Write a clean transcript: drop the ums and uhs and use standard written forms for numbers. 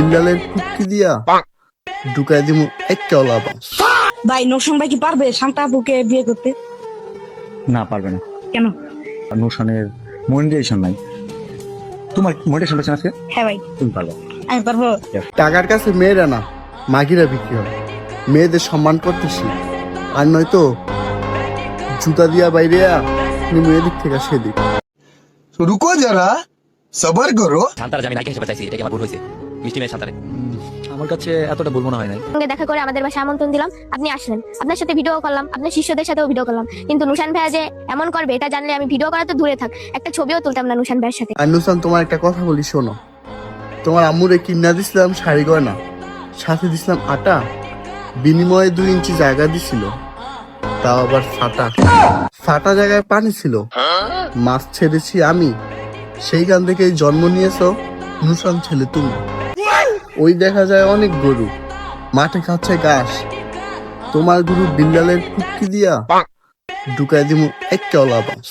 বিল্লালের কুটকি দিয়া ঢুকাই দিমু একটা লাবাস। ভাই নৌসং ভাই কি পারবে শান্তা আপুকে বিয়ে করতে? না, পারবে না। কেন? নোশনের মনিটাইজেশন নাই। তোমার মনিটাইজেশন আছে আজকে? হ্যাঁ ভাই তুমি পারবে। আমি পারবো। টাকার কাছে মেয়েরা না, মাগিরা বিক্রি হয়। মেয়েদের সম্মান করতেছি, আর নয়তো জুতা দিয়া বাইরে তুমি এদিক থেকে সেদিক। रुको जरा सबर करो। শান্তার আমি নায়িকা হিসেবে চাইছি, এটা কি আমার ভুল হয়েছে? মিষ্টি মেয়ে শান্তারে আমার কাছে এতটা বলবো না হয় নাই। সঙ্গে দেখা করে আমাদের বাসায় আমন্ত্রণ দিলাম, আপনি আসলেন, আপনার সাথে ভিডিও করলাম, আপনার শিষ্যদের সাথেও ভিডিও করলাম, কিন্তু নুশান ভাইয়া যে এমন করবে এটা জানলে আমি ভিডিও করা তো দূরে থাক, একটা ছবিও তুলতাম না নুশান ভাইয়ের সাথে। আর নুসান, তোমার একটা কথা বলি শোনো। তোমার আম্মুরে কিনা দিছিলাম শাড়ি গয়না, সাথে দিছিলাম আটা, বিনিময়ে 2 ইঞ্চি জায়গা দিছিল, তাও আবার ফাটা ফাটা জায়গায় পানি ছিল। মাছ ছেড়েছি আমি, সেইখান থেকে জন্ম নিয়েছো নুসান ছেলে তুমি। ওই দেখা যায় অনেক গরু মাঠে খাচ্ছে ঘাস, তোমার গরু বিল্লালের কুটকি দিয়া ঢুকাই দিমু একটা লাবাস।